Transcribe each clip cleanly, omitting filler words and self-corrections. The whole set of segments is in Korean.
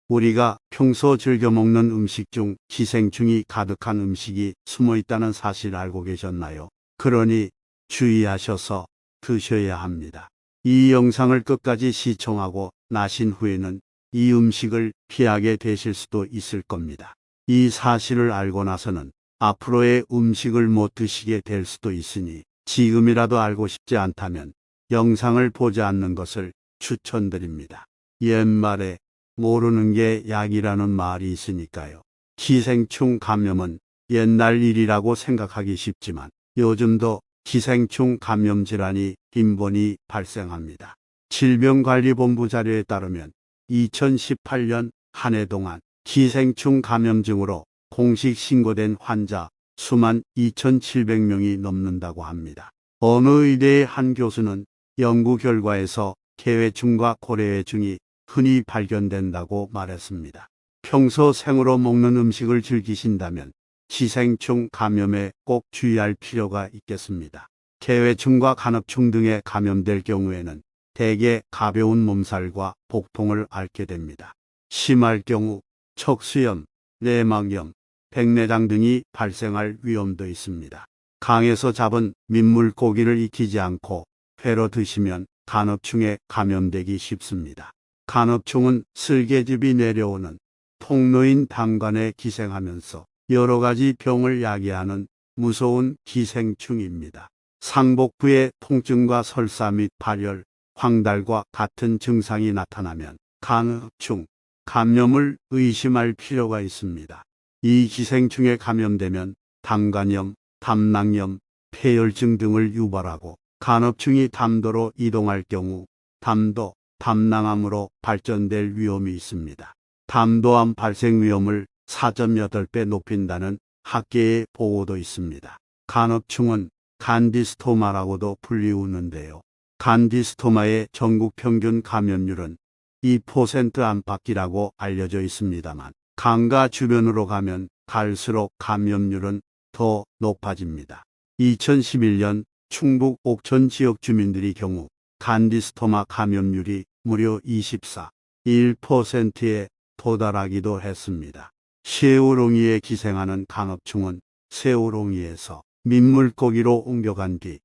우리가 평소 즐겨 먹는 음식 중 기생충이 가득한 음식이 숨어 있다는 사실 알고 계셨나요? 그러니 주의하셔서 드셔야 합니다. 이 영상을 끝까지 시청하고 나신 후에는 이 음식을 피하게 되실 수도 있을 겁니다. 이 사실을 알고 나서는 앞으로의 음식을 못 드시게 될 수도 있으니 지금이라도 알고 싶지 않다면 영상을 보지 않는 것을 추천드립니다. 옛말에 모르는 게 약이라는 말이 있으니까요. 기생충 감염은 옛날 일이라고 생각하기 쉽지만 요즘도 기생충 감염 질환이 빈번히 발생합니다. 질병관리본부 자료에 따르면 2018년 한 해 동안 기생충 감염증으로 공식 신고된 환자 수만 2,700명이 넘는다고 합니다. 어느 의대의 한 교수는 연구 결과에서 개회충과 고래회충이 흔히 발견된다고 말했습니다. 평소 생으로 먹는 음식을 즐기신다면 기생충 감염에 꼭 주의할 필요가 있겠습니다. 개회충과 간흡충 등에 감염될 경우에는 대개 가벼운 몸살과 복통을 앓게 됩니다. 심할 경우 척수염, 내막염, 백내장 등이 발생할 위험도 있습니다. 강에서 잡은 민물고기를 익히지 않고 회로 드시면 간흡충에 감염되기 쉽습니다. 간흡충은 쓸개즙이 내려오는 통로인 담관에 기생하면서 여러 가지 병을 야기하는 무서운 기생충입니다. 상복부에 통증과 설사 및 발열, 황달과 같은 증상이 나타나면 간흡충 감염을 의심할 필요가 있습니다. 이 기생충에 감염되면 담관염, 담낭염, 폐혈증 등을 유발하고 간흡충이 담도로 이동할 경우 담도, 담낭암으로 발전될 위험이 있습니다. 담도암 발생 위험을 4.8배 높인다는 학계의 보고도 있습니다. 간흡충은 간디스토마라고도 불리우는데요. 간디스토마의 전국 평균 감염률은 2% 안팎이라고 알려져 있습니다만 강가 주변으로 가면 갈수록 감염률은 더 높아집니다. 2011년 충북 옥천 지역 주민들의 경우 간디스토마 감염률이 무려 24.1%에 도달하기도 했습니다. 새우롱이에 기생하는 간흡충은 새우롱이에서 민물고기로 옮겨간 뒤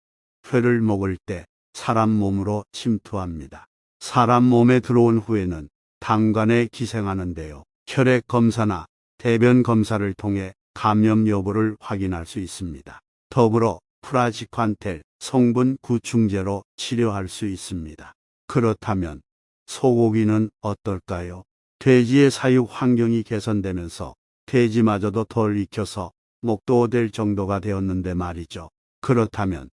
회를 먹을 때 사람 몸으로 침투합니다. 사람 몸에 들어온 후에는 담관에 기생하는데요. 혈액 검사나 대변 검사를 통해 감염 여부를 확인할 수 있습니다. 더불어 프라지판텔 성분 구충제로 치료할 수 있습니다. 그렇다면 소고기는 어떨까요? 돼지의 사육 환경이 개선되면서 돼지마저도 덜 익혀서 먹도 될 정도가 되었는데 말이죠. 그렇다면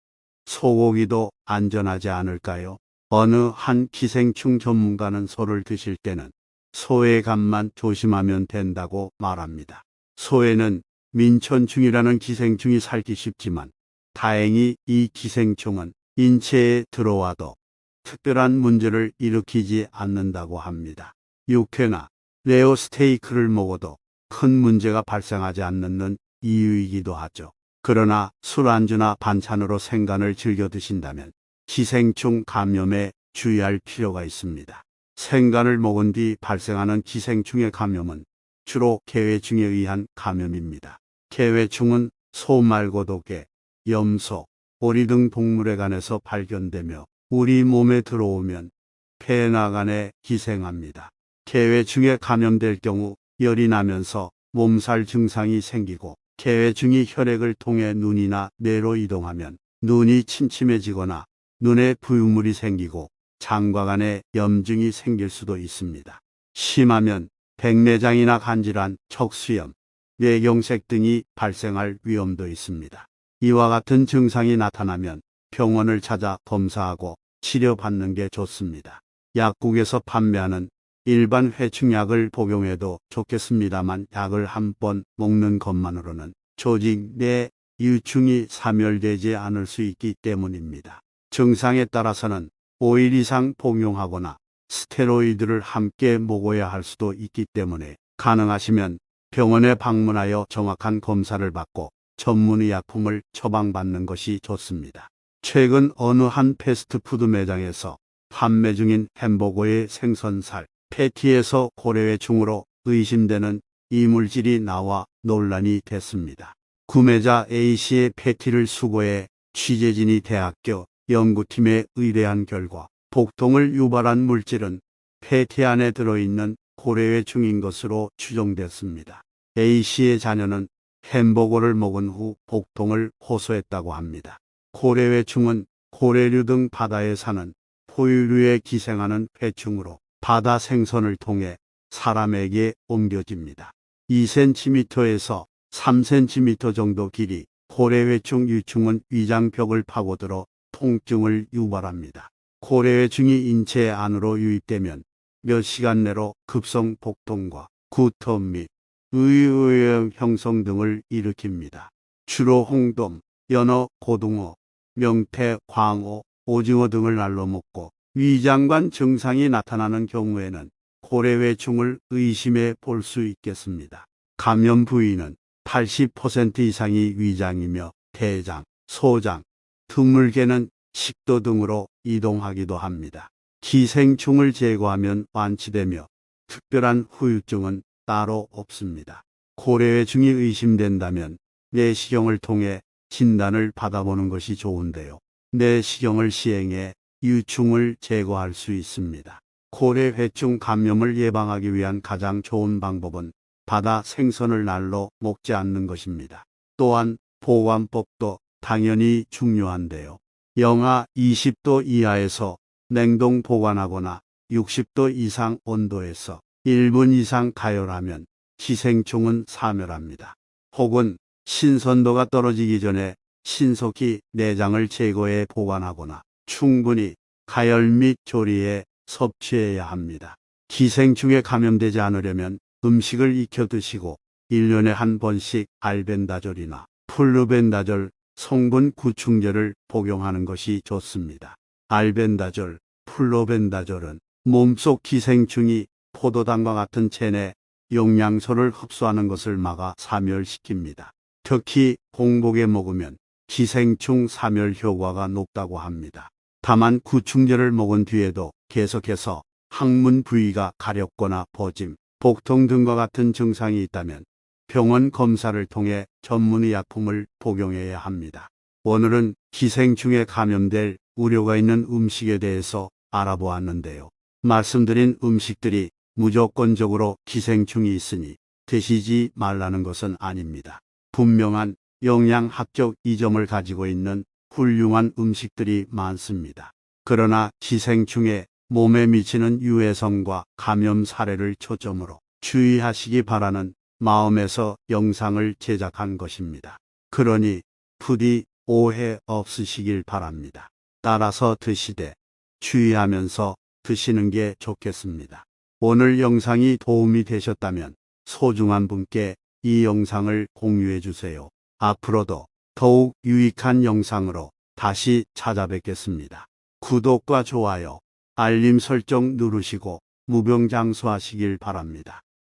소고기도 안전하지 않을까요? 어느 한 기생충 전문가는 소를 드실 때는 소의 간만 조심하면 된다고 말합니다. 소에는 민천충이라는 기생충이 살기 쉽지만 다행히 이 기생충은 인체에 들어와도 특별한 문제를 일으키지 않는다고 합니다. 육회나 레어 스테이크를 먹어도 큰 문제가 발생하지 않는 이유이기도 하죠. 그러나 술안주나 반찬으로 생간을 즐겨 드신다면 기생충 감염에 주의할 필요가 있습니다. 생간을 먹은 뒤 발생하는 기생충의 감염은 주로 개회충에 의한 감염입니다. 개회충은 소 말고도 개, 염소, 오리 등 동물의 간에서 발견되며 우리 몸에 들어오면 폐나간에 기생합니다. 개회충에 감염될 경우 열이 나면서 몸살 증상이 생기고 개회충이 혈액을 통해 눈이나 뇌로 이동하면 눈이 침침해지거나 눈에 부유물이 생기고 장과 간에 염증이 생길 수도 있습니다. 심하면 백내장이나 간질환, 척수염, 뇌경색 등이 발생할 위험도 있습니다. 이와 같은 증상이 나타나면 병원을 찾아 검사하고 치료받는 게 좋습니다. 약국에서 판매하는 일반 회충약을 복용해도 좋겠습니다만 약을 한 번 먹는 것만으로는 조직 내 유충이 사멸되지 않을 수 있기 때문입니다. 증상에 따라서는 5일 이상 복용하거나 스테로이드를 함께 먹어야 할 수도 있기 때문에 가능하시면 병원에 방문하여 정확한 검사를 받고 전문의약품을 처방받는 것이 좋습니다. 최근 어느 한 패스트푸드 매장에서 판매 중인 햄버거의 생선살, 패티에서 고래회충으로 의심되는 이물질이 나와 논란이 됐습니다. 구매자 A씨의 패티를 수거해 취재진이 대학교 연구팀에 의뢰한 결과 복통을 유발한 물질은 패티 안에 들어있는 고래회충인 것으로 추정됐습니다. A씨의 자녀는 햄버거를 먹은 후 복통을 호소했다고 합니다. 고래회충은 고래류 등 바다에 사는 포유류에 기생하는 회충으로 바다 생선을 통해 사람에게 옮겨집니다. 2cm에서 3cm 정도 길이 고래회충 유충은 위장벽을 파고들어 통증을 유발합니다. 고래회충이 인체 안으로 유입되면 몇 시간 내로 급성 복통과 구토 및 의외의 형성 등을 일으킵니다. 주로 홍돔, 연어, 고등어, 명태, 광어, 오징어 등을 날로 먹고 위장관 증상이 나타나는 경우에는 고래회충을 의심해 볼 수 있겠습니다. 감염 부위는 80% 이상이 위장이며 대장, 소장, 드물게는 식도 등으로 이동하기도 합니다. 기생충을 제거하면 완치되며 특별한 후유증은 따로 없습니다. 고래회충이 의심된다면 내시경을 통해 진단을 받아보는 것이 좋은데요. 내시경을 시행해 유충을 제거할 수 있습니다. 고래회충 감염을 예방하기 위한 가장 좋은 방법은 바다 생선을 날로 먹지 않는 것입니다. 또한 보관법도 당연히 중요한데요. 영하 20도 이하에서 냉동 보관하거나 60도 이상 온도에서 1분 이상 가열하면 기생충은 사멸합니다. 혹은 신선도가 떨어지기 전에 신속히 내장을 제거해 보관하거나 충분히 가열 및 조리해 섭취해야 합니다. 기생충에 감염되지 않으려면 음식을 익혀 드시고 1년에 한 번씩 알벤다졸이나 플루벤다졸 성분 구충제를 복용하는 것이 좋습니다. 알벤다졸, 플로벤다졸은 몸속 기생충이 포도당과 같은 체내 영양소를 흡수하는 것을 막아 사멸시킵니다. 특히 공복에 먹으면 기생충 사멸 효과가 높다고 합니다. 다만 구충제를 먹은 뒤에도 계속해서 항문 부위가 가렵거나 버짐, 복통 등과 같은 증상이 있다면 병원 검사를 통해 전문의약품을 복용해야 합니다. 오늘은 기생충에 감염될 우려가 있는 음식에 대해서 알아보았는데요. 말씀드린 음식들이 무조건적으로 기생충이 있으니 드시지 말라는 것은 아닙니다. 분명한 영양학적 이점을 가지고 있는 훌륭한 음식들이 많습니다. 그러나 기생충에 몸에 미치는 유해성과 감염 사례를 초점으로 주의하시기 바라는 마음에서 영상을 제작한 것입니다. 그러니 부디 오해 없으시길 바랍니다. 따라서 드시되 주의하면서 드시는 게 좋겠습니다. 오늘 영상이 도움이 되셨다면 소중한 분께 이 영상을 공유해 주세요. 앞으로도 더욱 유익한 영상으로 다시 찾아뵙겠습니다. 구독과 좋아요, 알림 설정 누르시고 무병장수하시길 바랍니다.